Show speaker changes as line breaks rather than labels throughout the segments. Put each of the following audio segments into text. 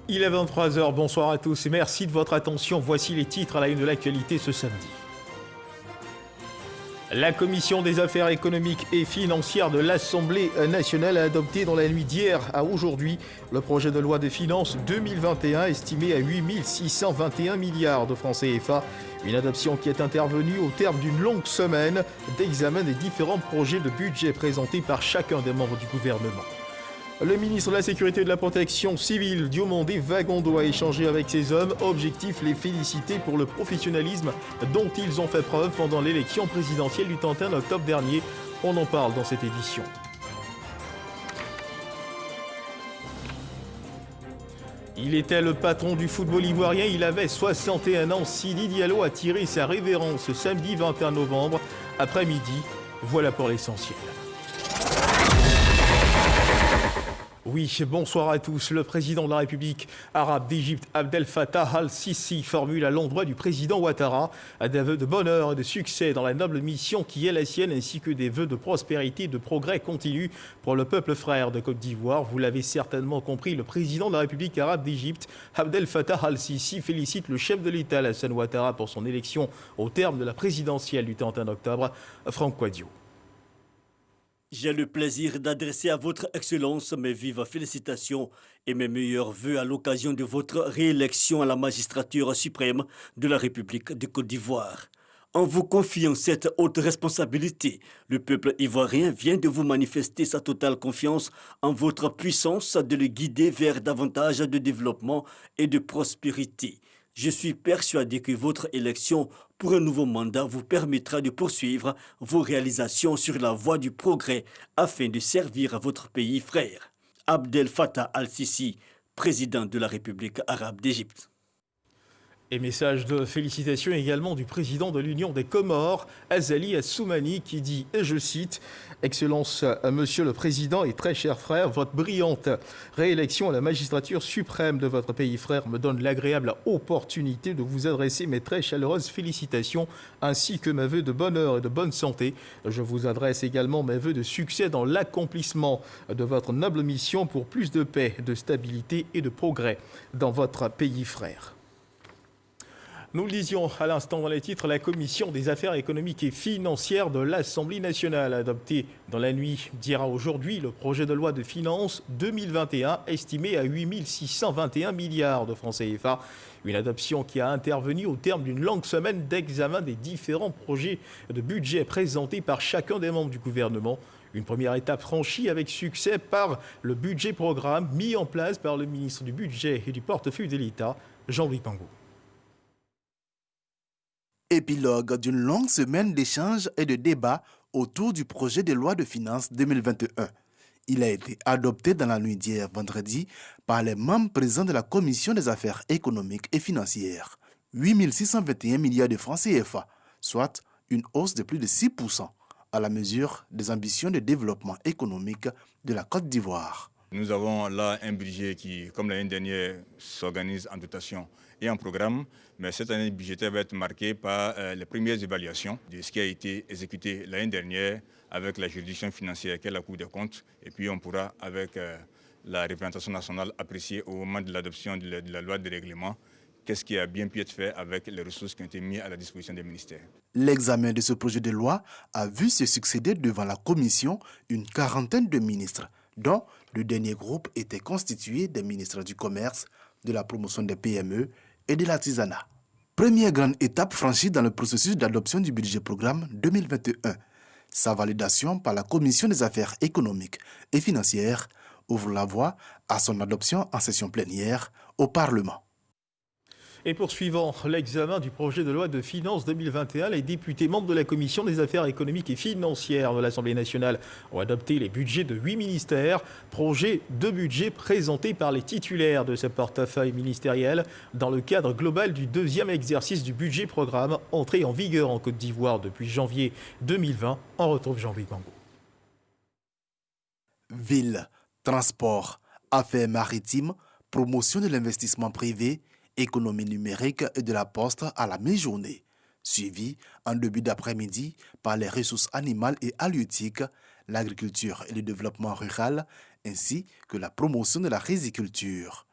Il est 23 heures, bonsoir à tous et merci de votre attention. Voici les titres à la une de l'actualité ce samedi. La Commission des affaires économiques et financières de l'Assemblée nationale a adopté dans la nuit d'hier à aujourd'hui le projet de loi de finances 2021 estimé à 8 621 milliards de francs CFA. Une adoption qui est intervenue au terme d'une longue semaine d'examen des différents projets de budget présentés par chacun des membres du gouvernement. Le ministre de la Sécurité et de la Protection civile, Diomandé Vagondo, a échangé avec ces hommes. Objectif, les féliciter pour le professionnalisme dont ils ont fait preuve pendant l'élection présidentielle du 31 octobre dernier. On en parle dans cette édition. Il était le patron du football ivoirien, il avait 61 ans. Sidi Diallo a tiré sa révérence samedi 21 novembre après-midi. Voilà pour l'essentiel. Oui, bonsoir à tous. Le président de la République arabe d'Égypte, Abdel Fattah al-Sisi, formule à l'endroit du président Ouattara des vœux de bonheur et de succès dans la noble mission qui est la sienne, ainsi que des vœux de prospérité et de progrès continu pour le peuple frère de Côte d'Ivoire. Vous l'avez certainement compris, le président de la République arabe d'Égypte, Abdel Fattah al-Sisi, félicite le chef de l'État, Alassane Ouattara, pour son élection au terme de la présidentielle du 31 octobre. Franck Quadio.
J'ai le plaisir d'adresser à votre Excellence mes vives félicitations et mes meilleurs vœux à l'occasion de votre réélection à la magistrature suprême de la République de Côte d'Ivoire. En vous confiant cette haute responsabilité, le peuple ivoirien vient de vous manifester sa totale confiance en votre puissance de le guider vers davantage de développement et de prospérité. Je suis persuadé que votre élection pour un nouveau mandat vous permettra de poursuivre vos réalisations sur la voie du progrès afin de servir votre pays frère. Abdel Fattah al-Sisi, président de la République arabe d'Égypte.
Et message de félicitations également du président de l'Union des Comores, Azali Assoumani, qui dit, et je cite, « Excellence, Monsieur le Président et très cher frère, votre brillante réélection à la magistrature suprême de votre pays frère me donne l'agréable opportunité de vous adresser mes très chaleureuses félicitations ainsi que mes vœux de bonheur et de bonne santé. Je vous adresse également mes vœux de succès dans l'accomplissement de votre noble mission pour plus de paix, de stabilité et de progrès dans votre pays frère. » Nous le disions à l'instant dans les titres, la Commission des affaires économiques et financières de l'Assemblée nationale a adopté dans la nuit d'hier à aujourd'hui le projet de loi de finances 2021 estimé à 8 621 milliards de francs CFA. Une adoption qui a intervenu au terme d'une longue semaine d'examen des différents projets de budget présentés par chacun des membres du gouvernement. Une première étape franchie avec succès par le budget programme mis en place par le ministre du Budget et du Portefeuille de l'État, Jean-Louis Pangou.
Épilogue d'une longue semaine d'échanges et de débats autour du projet de loi de finances 2021. Il a été adopté dans la nuit d'hier vendredi par les membres présents de la Commission des affaires économiques et financières. 8 621 milliards de francs CFA, soit une hausse de plus de 6% à la mesure des ambitions de développement économique de la Côte d'Ivoire.
Nous avons là un budget qui, comme l'année dernière, s'organise en dotation et en programme. Mais cette année budgétaire va être marquée par les premières évaluations de ce qui a été exécuté l'année dernière avec la juridiction financière qui est la Cour des comptes. Et puis on pourra, avec la représentation nationale, apprécier au moment de l'adoption de la loi de règlement qu'est-ce qui a bien pu être fait avec les ressources qui ont été mises à la disposition des ministères.
L'examen de ce projet de loi a vu se succéder devant la Commission une quarantaine de ministres, dont le dernier groupe était constitué des ministres du Commerce, de la promotion des PME et de l'artisanat. Première grande étape franchie dans le processus d'adoption du budget programme 2021. Sa validation par la Commission des affaires économiques et financières ouvre la voie à son adoption en session plénière au Parlement.
Et poursuivant l'examen du projet de loi de finances 2021, les députés membres de la Commission des affaires économiques et financières de l'Assemblée nationale ont adopté les budgets de 8 ministères, projets de budget présentés par les titulaires de ce portefeuille ministériel dans le cadre global du deuxième exercice du budget programme entré en vigueur en Côte d'Ivoire depuis janvier 2020. On retrouve Jean-Louis Pangou.
Ville, transport, affaires maritimes, promotion de l'investissement privé, économie numérique et de la poste à la mi-journée, suivi en début d'après-midi par les ressources animales et halieutiques, l'agriculture et le développement rural, ainsi que la promotion de la riziculture.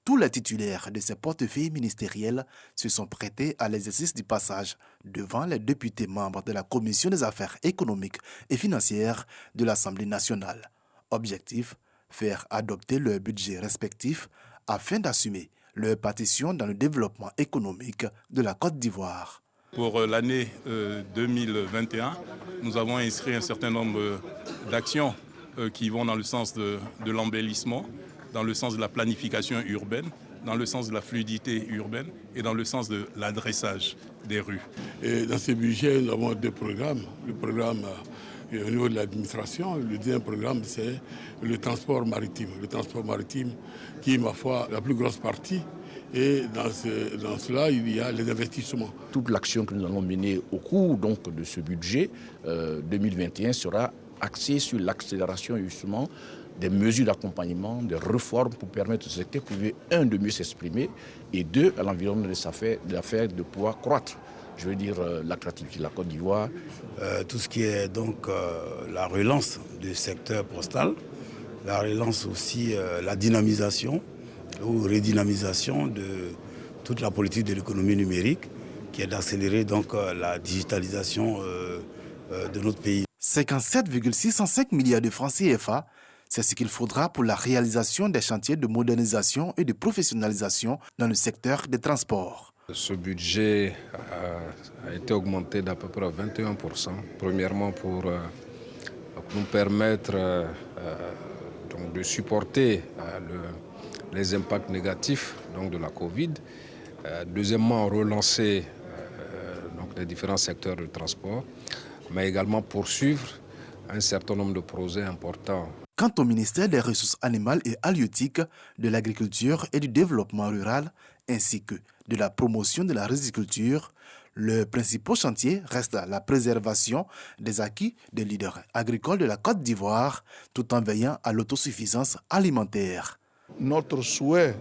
Tous les titulaires de ces portefeuilles ministériels se sont prêtés à l'exercice du passage devant les députés membres de la Commission des affaires économiques et financières de l'Assemblée nationale. Objectif, faire adopter leur budget respectif afin d'assumer leur partition dans le développement économique de la Côte d'Ivoire.
Pour l'année 2021, nous avons inscrit un certain nombre d'actions qui vont dans le sens de l'embellissement, dans le sens de la planification urbaine, dans le sens de la fluidité urbaine et dans le sens de l'adressage des rues.
Et dans ce budget, nous avons deux programmes. Le programme au niveau de l'administration, le deuxième programme, c'est le transport maritime. Le transport maritime qui est, ma foi, la plus grosse partie. Et dans cela, il y a les investissements.
Toute l'action que nous allons mener au cours donc, de ce budget 2021 sera axée sur l'accélération justement des mesures d'accompagnement, des réformes pour permettre au secteur privé, un, de mieux s'exprimer et deux, à l'environnement des affaires de pouvoir croître. Je veux dire l'attractivité de la Côte d'Ivoire.
Tout ce qui est donc la relance du secteur postal, la relance aussi, la dynamisation ou redynamisation de toute la politique de l'économie numérique qui est d'accélérer donc la digitalisation de notre pays.
57,605 milliards de francs CFA, c'est ce qu'il faudra pour la réalisation des chantiers de modernisation et de professionnalisation dans le secteur des transports.
Ce budget a été augmenté d'à peu près 21%, premièrement pour nous permettre donc de supporter les impacts négatifs donc de la Covid. Deuxièmement, relancer donc les différents secteurs de transport, mais également poursuivre un certain nombre de projets importants.
Quant au ministère des Ressources animales et halieutiques, de l'Agriculture et du Développement rural, ainsi que de la promotion de la riziculture, le principal chantier reste la préservation des acquis des leaders agricoles de la Côte d'Ivoire, tout en veillant à l'autosuffisance alimentaire.
Notre souhait,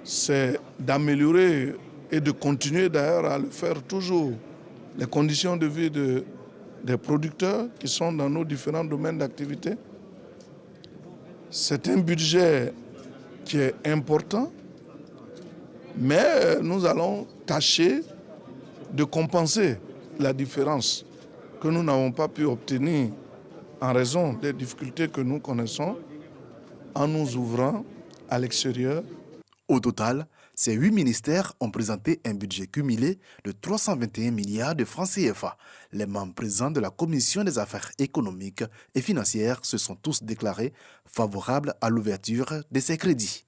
c'est d'améliorer et de continuer d'ailleurs à le faire toujours, les conditions de vie des producteurs qui sont dans nos différents domaines d'activité. C'est un budget qui est important, mais nous allons tâcher de compenser la différence que nous n'avons pas pu obtenir en raison des difficultés que nous connaissons en nous ouvrant à l'extérieur.
Au total, ces 8 ministères ont présenté un budget cumulé de 321 milliards de francs CFA. Les membres présents de la Commission des affaires économiques et financières se sont tous déclarés favorables à l'ouverture de ces crédits.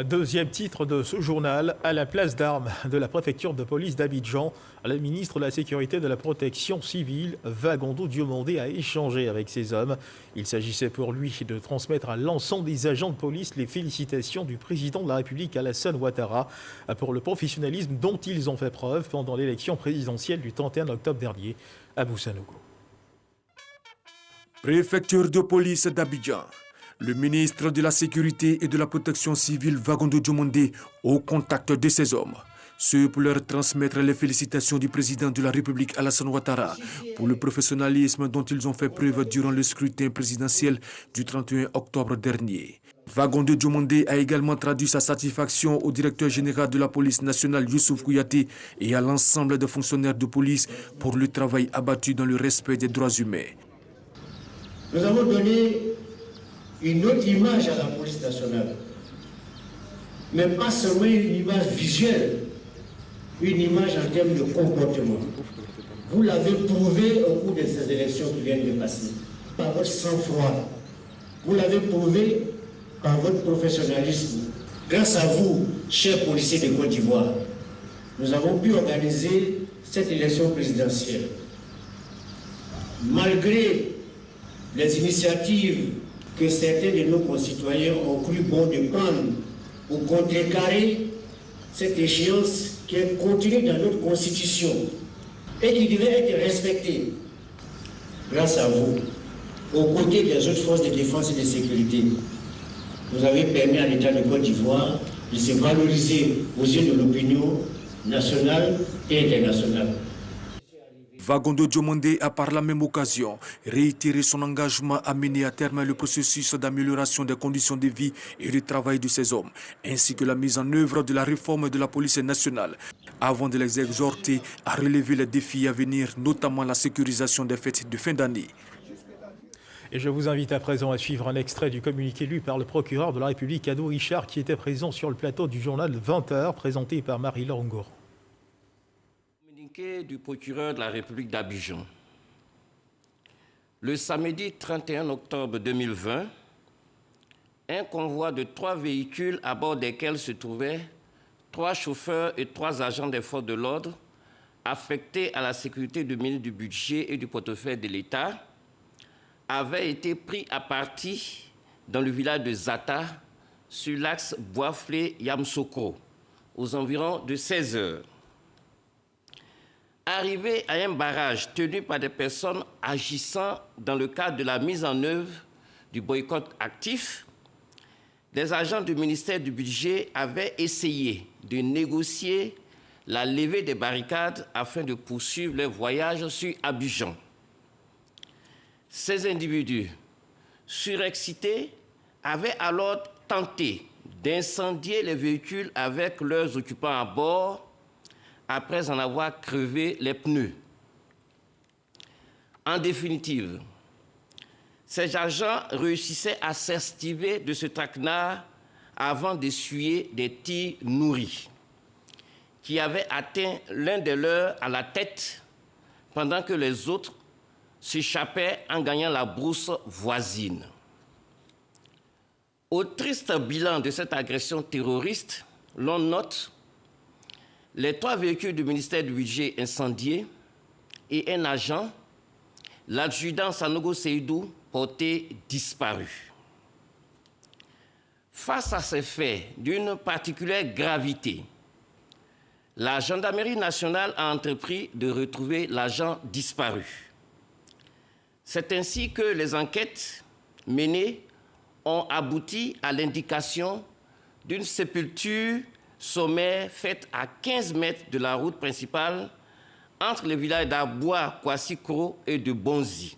Deuxième titre de ce journal, à la place d'armes de la préfecture de police d'Abidjan, le ministre de la Sécurité et de la Protection civile, Vagondo Diomandé, a échangé avec ces hommes. Il s'agissait pour lui de transmettre à l'ensemble des agents de police les félicitations du président de la République, Alassane Ouattara, pour le professionnalisme dont ils ont fait preuve pendant l'élection présidentielle du 31 octobre dernier à Boussanogo.
Préfecture de police d'Abidjan. Le ministre de la Sécurité et de la Protection civile, Vagondo Diomandé, au contact de ces hommes. Ce pour leur transmettre les félicitations du président de la République, Alassane Ouattara, pour le professionnalisme dont ils ont fait preuve durant le scrutin présidentiel du 31 octobre dernier. Vagondo Diomandé a également traduit sa satisfaction au directeur général de la police nationale, Youssouf Kouyaté, et à l'ensemble des fonctionnaires de police pour le travail abattu dans le respect des droits humains.
Nous avons donné une autre image à la police nationale, mais pas seulement une image visuelle, une image en termes de comportement. Vous l'avez prouvé au cours de ces élections qui viennent de passer, par votre sang-froid. Vous l'avez prouvé par votre professionnalisme. Grâce à vous, chers policiers de Côte d'Ivoire, nous avons pu organiser cette élection présidentielle. Malgré les initiatives que certains de nos concitoyens ont cru bon de prendre pour contrecarrer cette échéance qui est contenue dans notre Constitution et qui devait être respectée. Grâce à vous, aux côtés des autres forces de défense et de sécurité, vous avez permis à l'État de Côte d'Ivoire de se valoriser aux yeux de l'opinion nationale et internationale.
Vagondo Diomondé a par la même occasion réitéré son engagement à mener à terme le processus d'amélioration des conditions de vie et de travail de ces hommes, ainsi que la mise en œuvre de la réforme de la police nationale, avant de les exhorter à relever les défis à venir, notamment la sécurisation des fêtes de fin d'année.
Et je vous invite à présent à suivre un extrait du communiqué lu par le procureur de la République, Ado Richard, qui était présent sur le plateau du journal 20h, présenté par Marie-Laure Ngor.
Communiqué du procureur de la République d'Abidjan. Le samedi 31 octobre 2020, un convoi de 3 véhicules à bord desquels se trouvaient 3 chauffeurs et 3 agents des forces de l'ordre affectés à la sécurité du ministre du Budget et du portefeuille de l'État avait été pris à partie dans le village de Zata, sur l'axe Boisflé-Yamsoko, aux environs de 16 heures. Arrivé à un barrage tenu par des personnes agissant dans le cadre de la mise en œuvre du boycott actif, des agents du ministère du Budget avaient essayé de négocier la levée des barricades afin de poursuivre leur voyage sur Abidjan. Ces individus, surexcités, avaient alors tenté d'incendier les véhicules avec leurs occupants à bord après en avoir crevé les pneus. En définitive, ces agents réussissaient à s'estiver de ce traquenard avant d'essuyer des tirs nourris qui avaient atteint l'un des leurs à la tête pendant que les autres s'échappait en gagnant la brousse voisine. Au triste bilan de cette agression terroriste, l'on note les 3 véhicules du ministère du Budget incendiés et un agent, l'adjudant Sanogo Seydou, porté disparu. Face à ces faits d'une particulière gravité, la gendarmerie nationale a entrepris de retrouver l'agent disparu. C'est ainsi que les enquêtes menées ont abouti à l'indication d'une sépulture sommaire faite à 15 mètres de la route principale entre les villages d'Aboua, Kwassikro et de Bonzi,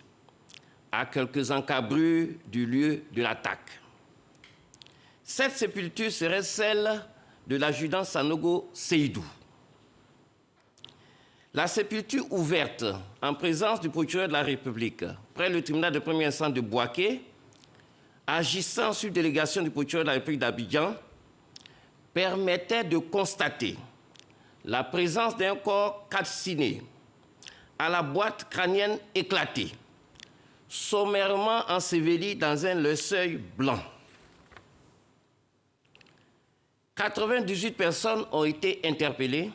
à quelques encablures du lieu de l'attaque. Cette sépulture serait celle de l'adjudant Sanogo Seydou. La sépulture ouverte en présence du procureur de la République près le tribunal de première instance de Bouaké, agissant sur délégation du procureur de la République d'Abidjan, permettait de constater la présence d'un corps calciné à la boîte crânienne éclatée, sommairement enseveli dans un linceul blanc. 98 personnes ont été interpellées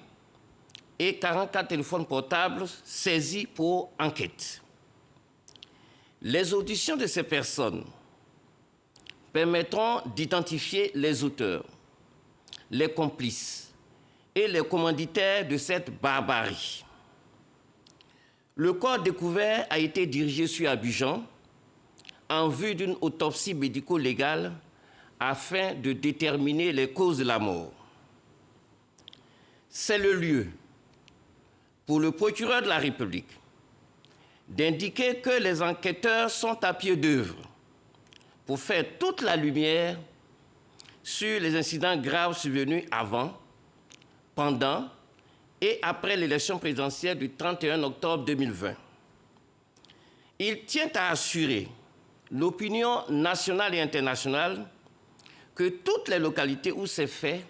et 44 téléphones portables saisis pour enquête. Les auditions de ces personnes permettront d'identifier les auteurs, les complices et les commanditaires de cette barbarie. Le corps découvert a été dirigé sur Abidjan en vue d'une autopsie médico-légale afin de déterminer les causes de la mort. C'est le lieu pour le procureur de la République d'indiquer que les enquêteurs sont à pied d'œuvre pour faire toute la lumière sur les incidents graves survenus avant, pendant et après l'élection présidentielle du 31 octobre 2020. Il tient à assurer l'opinion nationale et internationale que toutes les localités où ces faits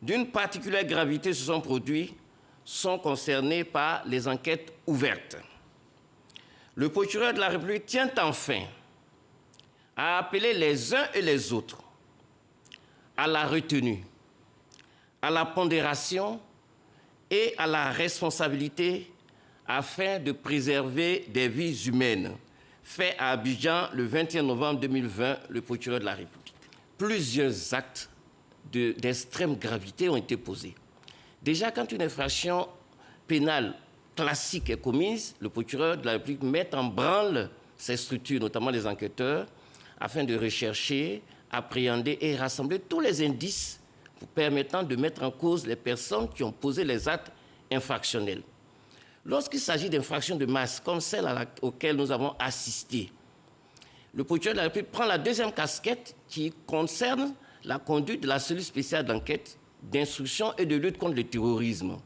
d'une particulière gravité se sont produits sont concernées par les enquêtes ouvertes. Le procureur de la République tient enfin à appeler les uns et les autres à la retenue, à la pondération et à la responsabilité afin de préserver des vies humaines. Fait à Abidjan le 21 novembre 2020, le procureur de la République. Plusieurs actes d'extrême gravité ont été posés. Déjà, quand une infraction pénale classique est commise, le procureur de la République met en branle ses structures, notamment les enquêteurs, afin de rechercher, appréhender et rassembler tous les indices permettant de mettre en cause les personnes qui ont posé les actes infractionnels. Lorsqu'il s'agit d'infractions de masse, comme celle auxquelles nous avons assisté, le procureur de la République prend la deuxième casquette qui concerne la conduite de la cellule spéciale d'enquête, d'instruction et de lutte contre le terrorisme.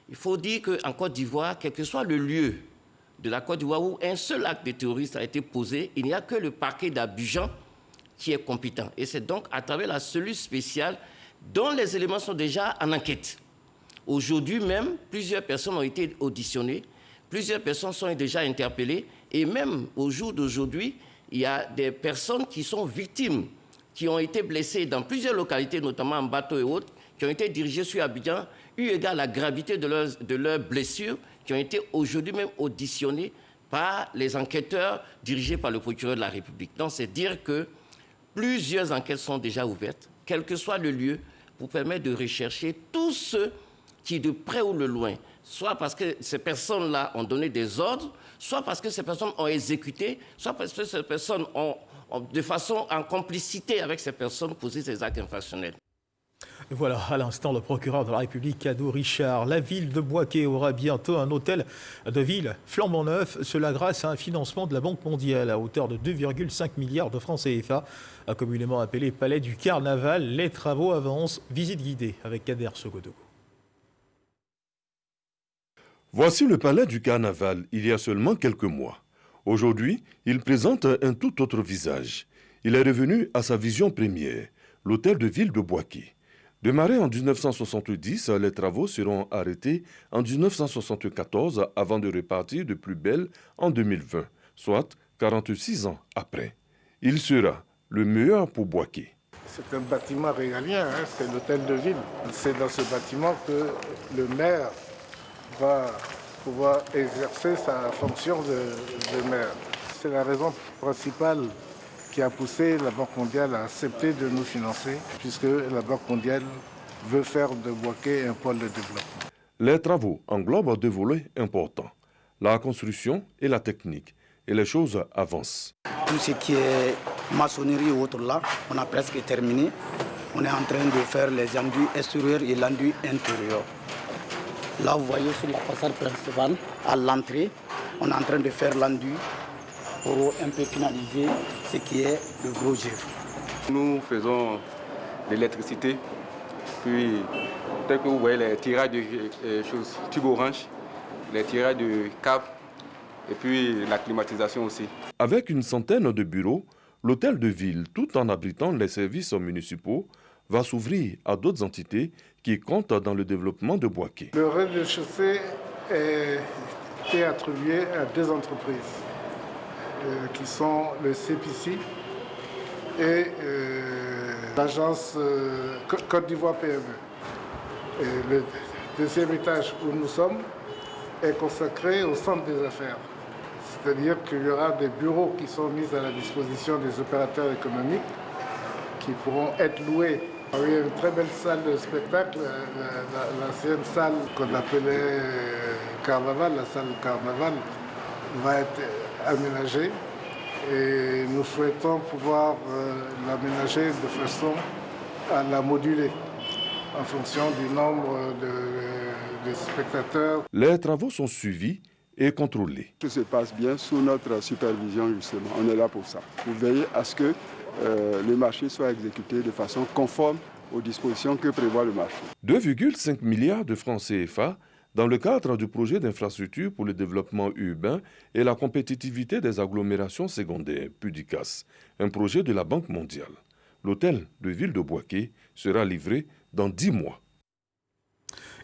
Il faut dire qu'en Côte d'Ivoire, quel que soit le lieu de la Côte d'Ivoire où un seul acte de terroriste a été posé, il n'y a que le parquet d'Abidjan qui est compétent. Et c'est donc à travers la cellule spéciale dont les éléments sont déjà en enquête. Aujourd'hui même, plusieurs personnes ont été auditionnées, plusieurs personnes sont déjà interpellées, et même au jour d'aujourd'hui, il y a des personnes qui sont victimes, qui ont été blessées dans plusieurs localités, notamment en bateau et autres, qui ont été dirigées sur Abidjan, eu égard à la gravité de leurs blessures, qui ont été aujourd'hui même auditionnées par les enquêteurs dirigés par le procureur de la République. Donc, c'est dire que plusieurs enquêtes sont déjà ouvertes, quel que soit le lieu, pour permettre de rechercher tous ceux qui, de près ou de loin, soit parce que ces personnes-là ont donné des ordres, soit parce que ces personnes ont exécuté, soit parce que ces personnes ont de façon en complicité avec ces personnes, posé ces actes infractionnels.
Voilà, à l'instant, le procureur de la République, Kado Richard. La ville de Bouaké aura bientôt un hôtel de ville flambant neuf, cela grâce à un financement de la Banque mondiale à hauteur de 2,5 milliards de francs CFA, communément appelé Palais du Carnaval. Les travaux avancent. Visite guidée avec Kader Sogodogo.
Voici le Palais du Carnaval il y a seulement quelques mois. Aujourd'hui, il présente un tout autre visage. Il est revenu à sa vision première, l'hôtel de ville de Bouaké. Démarré en 1970, les travaux seront arrêtés en 1974 avant de repartir de plus belle en 2020, soit 46 ans après. Il sera le meilleur pour Bouaké.
C'est un bâtiment régalien, c'est l'hôtel de ville. C'est dans ce bâtiment que le maire va pouvoir exercer sa fonction de maire. C'est la raison principale qui a poussé la Banque mondiale à accepter de nous financer, puisque la Banque mondiale veut faire de Bouaké un pôle de développement.
Les travaux englobent deux volets importants, la construction et la technique, et les choses avancent.
Tout ce qui est maçonnerie ou autre là, on a presque terminé. On est en train de faire les enduits extérieurs et l'enduit intérieur. Là, vous voyez sur la façade principale, à l'entrée, on est en train de faire l'enduit pour un peu finaliser ce qui est le gros œuvre.
Nous faisons de l'électricité, puis tel que vous voyez les tirages de choses, tubes orange, les tirages de câbles et puis la climatisation aussi.
Avec une centaine de bureaux, l'hôtel de ville, tout en abritant les services municipaux, va s'ouvrir à d'autres entités qui comptent dans le développement de Bouaké.
Le rez-de-chaussée est été attribué à deux entreprises qui sont le CPC et l'agence Côte d'Ivoire PME. Et le deuxième étage où nous sommes est consacré au centre des affaires. C'est-à-dire qu'il y aura des bureaux qui sont mis à la disposition des opérateurs économiques qui pourront être loués. Il y a une très belle salle de spectacle, l'ancienne salle qu'on appelait Carnaval, la salle Carnaval, va être aménagée et nous souhaitons pouvoir l'aménager de façon à la moduler en fonction du nombre de spectateurs.
Les travaux sont suivis et contrôlés.
Tout se passe bien sous notre supervision justement, on est là pour ça, pour veiller à ce que le marché soit exécuté de façon conforme aux dispositions que prévoit le marché.
2,5 milliards de francs CFA dans le cadre du projet d'infrastructure pour le développement urbain et la compétitivité des agglomérations secondaires, PUDICAS, un projet de la Banque mondiale. L'hôtel de ville de Bouaké sera livré dans 10 mois.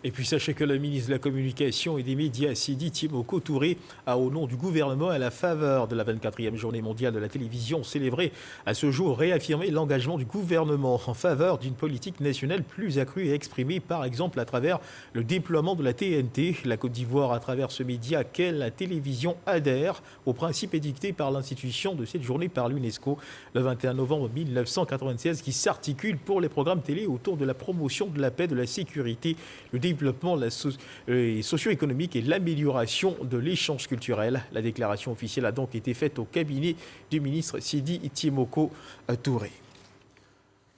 Et puis sachez que le ministre de la Communication et des Médias, Sidi Timoko Touré, a au nom du gouvernement, à la faveur de la 24e journée mondiale de la télévision célébrée à ce jour, réaffirmé l'engagement du gouvernement en faveur d'une politique nationale plus accrue et exprimée par exemple à travers le déploiement de la TNT. La Côte d'Ivoire, à travers ce média qu'est la télévision, adhère aux principes édictés par l'institution de cette journée par l'UNESCO le 21 novembre 1996 qui s'articule pour les programmes télé autour de la promotion de la paix, de la sécurité, le développement socio-économique et l'amélioration de l'échange culturel. La déclaration officielle a donc été faite au cabinet du ministre Sidi Timoko Touré.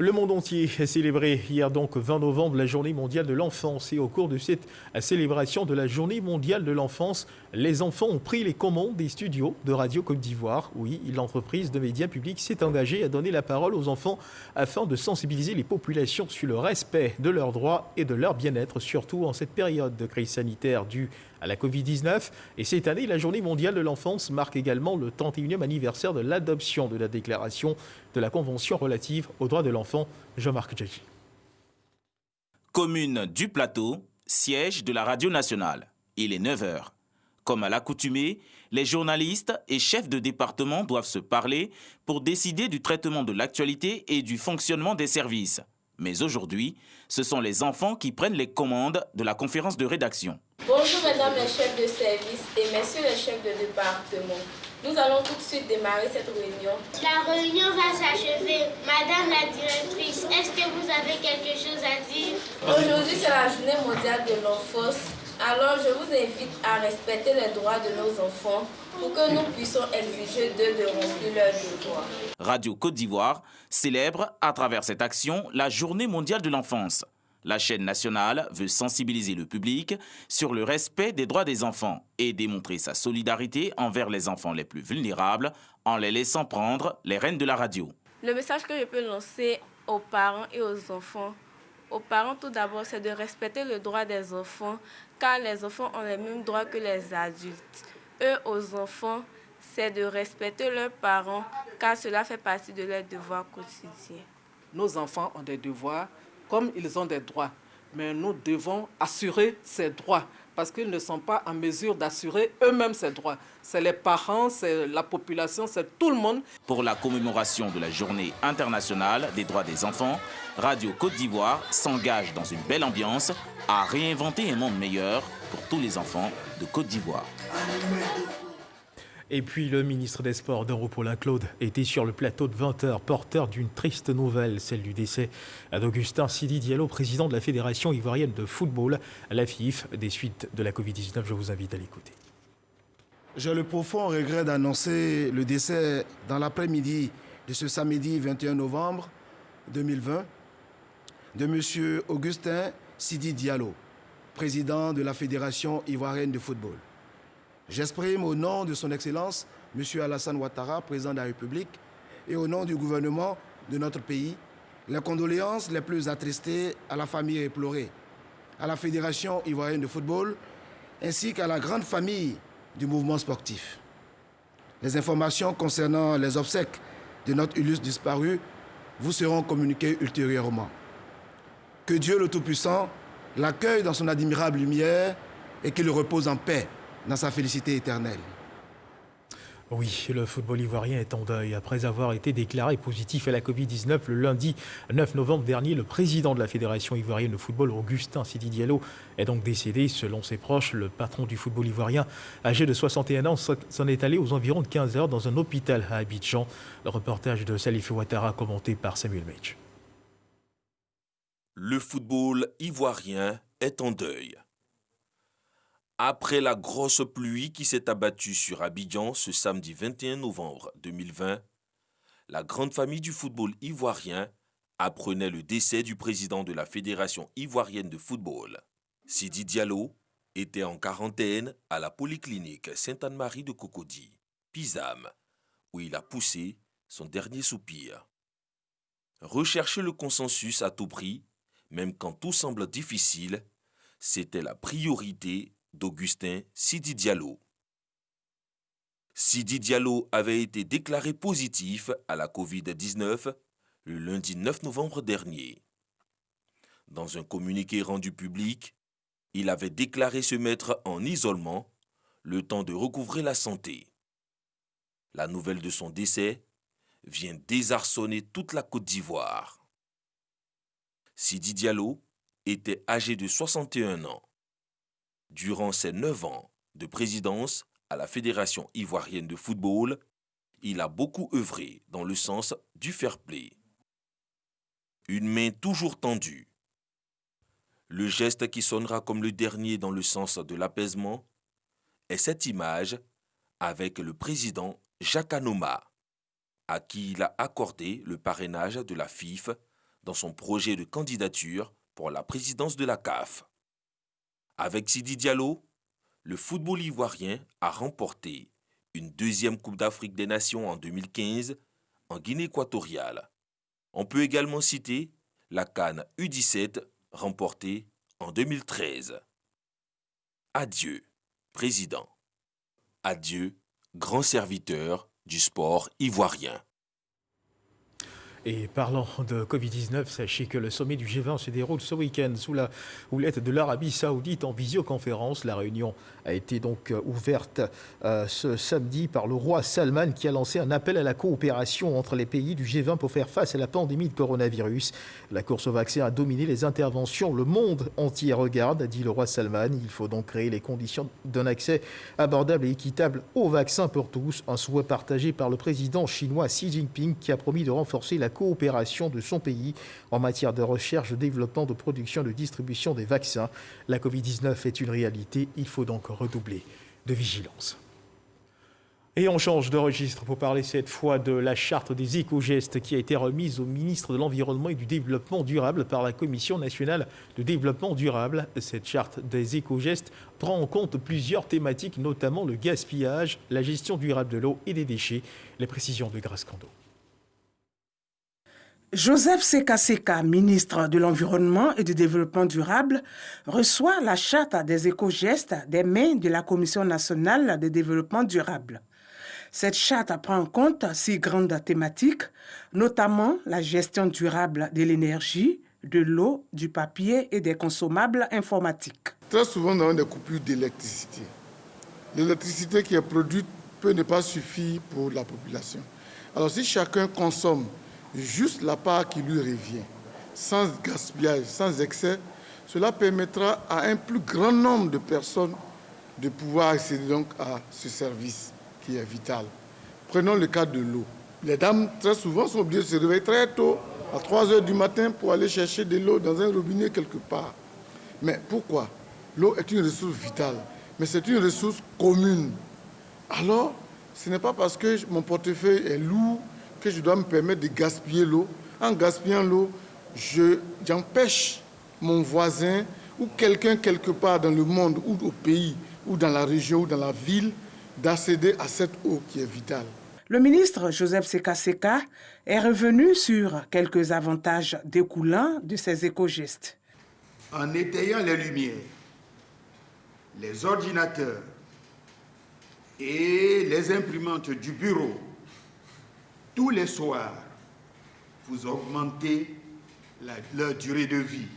Le monde entier a célébré hier donc 20 novembre la journée mondiale de l'enfance et au cours de cette célébration de la journée mondiale de l'enfance, les enfants ont pris les commandes des studios de Radio Côte d'Ivoire. Oui, l'entreprise de médias publics s'est engagée à donner la parole aux enfants afin de sensibiliser les populations sur le respect de leurs droits et de leur bien-être, surtout en cette période de crise sanitaire due à la Covid-19. Et cette année, la journée mondiale de l'enfance marque également le 31e anniversaire de l'adoption de la déclaration de la Convention relative aux droits de l'enfant. Jean-Marc Djadji.
Commune du Plateau, siège de la Radio Nationale. Il est 9h. Comme à l'accoutumée, les journalistes et chefs de département doivent se parler pour décider du traitement de l'actualité et du fonctionnement des services. Mais aujourd'hui, ce sont les enfants qui prennent les commandes de la conférence de rédaction.
Bonjour mesdames les chefs de service et messieurs les chefs de département. Nous allons tout de suite démarrer cette réunion.
La réunion va s'achever. Madame la directrice, est-ce que vous avez quelque chose à dire?
Aujourd'hui, c'est la journée mondiale de l'enfance. Alors, je vous invite à respecter les droits de nos enfants pour que nous puissions exiger d'eux de remplir leurs devoirs.
Radio Côte d'Ivoire célèbre à travers cette action la Journée mondiale de l'enfance. La chaîne nationale veut sensibiliser le public sur le respect des droits des enfants et démontrer sa solidarité envers les enfants les plus vulnérables en les laissant prendre les rênes de la radio.
Le message que je peux lancer aux parents et aux enfants, aux parents tout d'abord, c'est de respecter le droit des enfants car les enfants ont les mêmes droits que les adultes. Eux, aux enfants, c'est de respecter leurs parents car cela fait partie de leurs devoirs quotidiens.
Nos enfants ont des devoirs comme ils ont des droits. Mais nous devons assurer ces droits parce qu'ils ne sont pas en mesure d'assurer eux-mêmes ces droits. C'est les parents, c'est la population, c'est tout le monde.
Pour la commémoration de la Journée internationale des droits des enfants, Radio Côte d'Ivoire s'engage dans une belle ambiance à réinventer un monde meilleur pour tous les enfants de Côte d'Ivoire.
Et puis le ministre des Sports d'Europaulin Claude était sur le plateau de 20h, porteur d'une triste nouvelle, celle du décès d'Augustin Sidi Diallo, président de la Fédération ivoirienne de football, la FIF, des suites de la Covid-19. Je vous invite à l'écouter.
J'ai le profond regret d'annoncer le décès dans l'après-midi de ce samedi 21 novembre 2020 de M. Augustin Sidi Diallo, président de la Fédération ivoirienne de football. J'exprime au nom de son Excellence, M. Alassane Ouattara, président de la République, et au nom du gouvernement de notre pays, les condoléances les plus attristées à la famille éplorée, à la Fédération ivoirienne de football, ainsi qu'à la grande famille du mouvement sportif. Les informations concernant les obsèques de notre illustre disparu vous seront communiquées ultérieurement. Que Dieu le Tout-Puissant l'accueille dans son admirable lumière et qu'il repose en paix dans sa félicité éternelle.
Oui, le football ivoirien est en deuil. Après avoir été déclaré positif à la Covid-19 le lundi 9 novembre dernier, le président de la Fédération ivoirienne de football, Augustin Sidi Diallo, est donc décédé. Selon ses proches, le patron du football ivoirien, âgé de 61 ans, s'en est allé aux environs de 15 heures dans un hôpital à Abidjan. Le reportage de Salif Ouattara commenté par Samuel Meij.
Le football ivoirien est en deuil. Après la grosse pluie qui s'est abattue sur Abidjan ce samedi 21 novembre 2020, la grande famille du football ivoirien apprenait le décès du président de la Fédération ivoirienne de football. Sidi Diallo était en quarantaine à la polyclinique Sainte-Anne-Marie de Cocody, Pisam, où il a poussé son dernier soupir. Rechercher le consensus à tout prix, même quand tout semble difficile, c'était la priorité d'Augustin Sidi Diallo. Sidi Diallo avait été déclaré positif à la Covid-19 le lundi 9 novembre dernier. Dans un communiqué rendu public, il avait déclaré se mettre en isolement le temps de recouvrer la santé. La nouvelle de son décès vient désarçonner toute la Côte d'Ivoire. Sidi Diallo était âgé de 61 ans. Durant ses 9 ans de présidence à la Fédération ivoirienne de football, il a beaucoup œuvré dans le sens du fair play. Une main toujours tendue. Le geste qui sonnera comme le dernier dans le sens de l'apaisement est cette image avec le président Jacques Anoma, à qui il a accordé le parrainage de la FIF dans son projet de candidature pour la présidence de la CAF. Avec Sidi Diallo, le football ivoirien a remporté une deuxième Coupe d'Afrique des Nations en 2015 en Guinée équatoriale. On peut également citer la CAN U17 remportée en 2013. Adieu, président. Adieu, grand serviteur du sport ivoirien.
Et parlant de Covid-19, sachez que le sommet du G20 se déroule ce week-end sous la houlette de l'Arabie Saoudite en visioconférence. La réunion a été donc ouverte ce samedi par le roi Salman qui a lancé un appel à la coopération entre les pays du G20 pour faire face à la pandémie de coronavirus. La course au vaccin a dominé les interventions. Le monde entier regarde, a dit le roi Salman. Il faut donc créer les conditions d'un accès abordable et équitable au vaccin pour tous. Un souhait partagé par le président chinois Xi Jinping qui a promis de renforcer la coopération de son pays en matière de recherche, de développement, de production, de distribution des vaccins. La Covid-19 est une réalité, il faut donc redoubler de vigilance. Et on change de registre pour parler cette fois de la charte des éco-gestes qui a été remise au ministre de l'Environnement et du Développement durable par la Commission nationale de développement durable. Cette charte des éco-gestes prend en compte plusieurs thématiques, notamment le gaspillage, la gestion durable de l'eau et des déchets. Les précisions de Grace Kando.
Joseph Seka Seka, ministre de l'Environnement et du Développement durable, reçoit la charte des éco-gestes des mains de la Commission nationale de développement durable. Cette charte prend en compte 6 grandes thématiques, notamment la gestion durable de l'énergie, de l'eau, du papier et des consommables informatiques.
Très souvent, nous avons des coupures d'électricité. L'électricité qui est produite peut ne pas suffire pour la population. Alors si chacun consomme juste la part qui lui revient, sans gaspillage, sans excès, cela permettra à un plus grand nombre de personnes de pouvoir accéder donc à ce service qui est vital. Prenons le cas de l'eau. Les dames, très souvent, sont obligées de se réveiller très tôt, à 3 heures du matin, pour aller chercher de l'eau dans un robinet quelque part. Mais pourquoi? L'eau est une ressource vitale, mais c'est une ressource commune. Alors, ce n'est pas parce que mon portefeuille est lourd que je dois me permettre de gaspiller l'eau. En gaspillant l'eau, j'empêche mon voisin ou quelqu'un quelque part dans le monde ou au pays ou dans la région ou dans la ville d'accéder à cette eau qui est vitale.
Le ministre Joseph Seka Seka est revenu sur quelques avantages découlant de ces éco-gestes.
En étayant les lumières, les ordinateurs et les imprimantes du bureau, tous les soirs, vous augmentez leur durée de vie.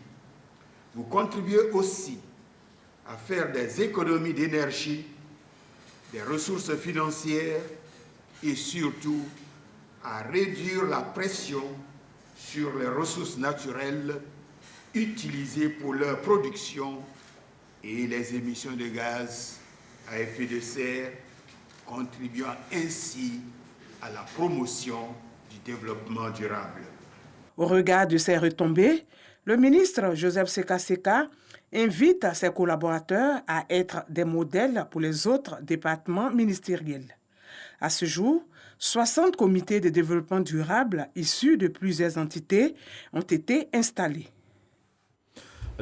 Vous contribuez aussi à faire des économies d'énergie, des ressources financières et surtout à réduire la pression sur les ressources naturelles utilisées pour leur production et les émissions de gaz à effet de serre, contribuant ainsi à la promotion du développement durable.
Au regard de ces retombées, le ministre Joseph Seka Seka invite ses collaborateurs à être des modèles pour les autres départements ministériels. À ce jour, 60 comités de développement durable issus de plusieurs entités ont été installés.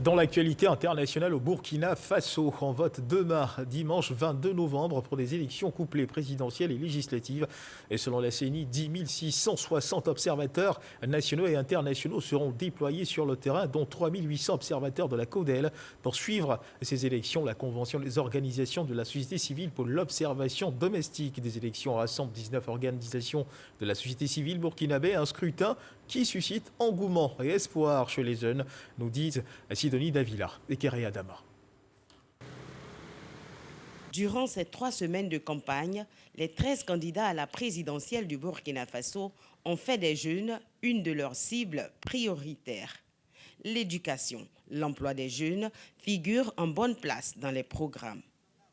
Dans l'actualité internationale au Burkina Faso, on vote demain, dimanche 22 novembre, pour des élections couplées présidentielles et législatives. Et selon la CENI, 10 660 observateurs nationaux et internationaux seront déployés sur le terrain, dont 3 800 observateurs de la CODEL. Pour suivre ces élections, la Convention des organisations de la société civile pour l'observation domestique des élections rassemble 19 organisations de la société civile burkinabé. Un scrutin qui suscite engouement et espoir chez les jeunes, nous disent Sidonie Davila et Kéré Adama.
Durant ces 3 semaines de campagne, les 13 candidats à la présidentielle du Burkina Faso ont fait des jeunes une de leurs cibles prioritaires. L'éducation, l'emploi des jeunes figurent en bonne place dans les programmes.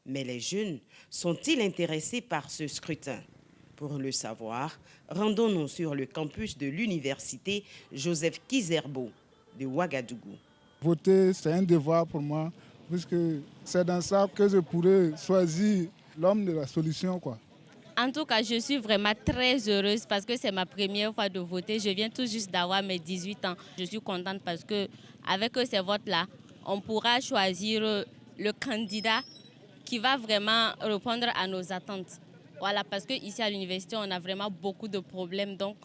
Mais les jeunes sont-ils intéressés par ce scrutin? Pour le savoir, rendons-nous sur le campus de l'université Joseph Kizerbo de Ouagadougou.
Voter, c'est un devoir pour moi, puisque c'est dans ça que je pourrais choisir l'homme de la solution, quoi.
En tout cas, je suis vraiment très heureuse parce que c'est ma première fois de voter. Je viens tout juste d'avoir mes 18 ans. Je suis contente parce qu'avec ces votes-là, on pourra choisir le candidat qui va vraiment répondre à nos attentes. Voilà, parce qu'ici à l'université, on a vraiment beaucoup de problèmes. Donc,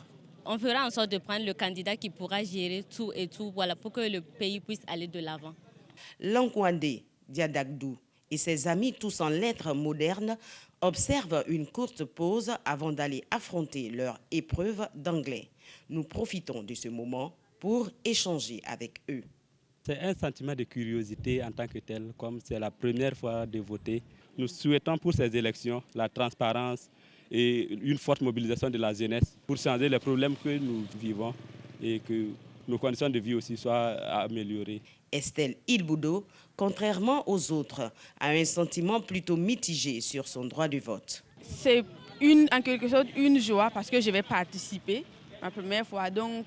on fera en sorte de prendre le candidat qui pourra gérer tout et tout, voilà, pour que le pays puisse aller de l'avant.
Lankwande Diadagdou et ses amis, tous en lettres modernes, observent une courte pause avant d'aller affronter leur épreuve d'anglais. Nous profitons de ce moment pour échanger avec eux.
C'est un sentiment de curiosité en tant que tel, comme c'est la première fois de voter. Nous souhaitons pour ces élections la transparence et une forte mobilisation de la jeunesse pour changer les problèmes que nous vivons et que nos conditions de vie aussi soient améliorées.
Estelle Ilboudo, contrairement aux autres, a un sentiment plutôt mitigé sur son droit de vote.
C'est en quelque sorte une joie parce que je vais participer ma première fois, donc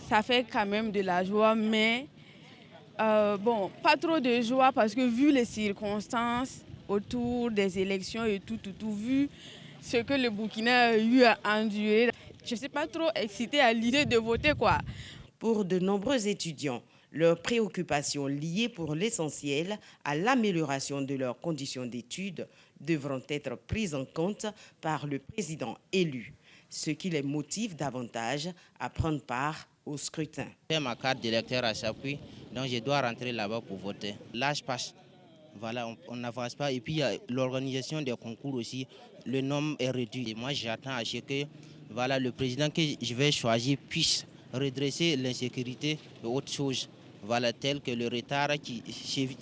ça fait quand même de la joie, mais bon, pas trop de joie parce que vu les circonstances autour des élections et tout, vu ce que le Burkina a eu à endurer, je ne suis pas trop excitée à l'idée de voter, quoi.
Pour de nombreux étudiants, leurs préoccupations liées pour l'essentiel à l'amélioration de leurs conditions d'études devront être prises en compte par le président élu, ce qui les motive davantage à prendre part au scrutin.
J'ai ma carte d'électeur à Chapuis, donc je dois rentrer là-bas pour voter. L'âge passe, voilà, on n'avance pas. Et puis il y a l'organisation des concours aussi, le nombre est réduit. Et moi j'attends à ce que voilà, le président que je vais choisir puisse redresser l'insécurité et autres choses. Voilà, tel que le retard qui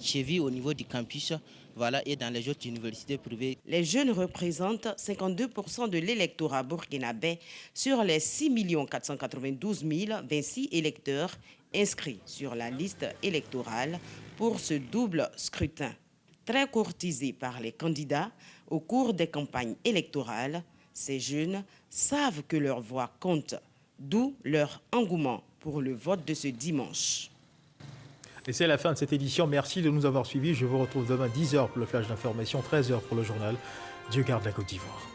sévit au niveau du campus, voilà, et dans les autres universités privées.
Les jeunes représentent 52% de l'électorat burkinabé sur les 6 492 026 électeurs inscrits sur la liste électorale pour ce double scrutin. Très courtisés par les candidats au cours des campagnes électorales, ces jeunes savent que leur voix compte, d'où leur engouement pour le vote de ce dimanche.
Et c'est la fin de cette édition. Merci de nous avoir suivis. Je vous retrouve demain 10h pour le flash d'information, 13h pour le journal. Dieu garde la Côte d'Ivoire.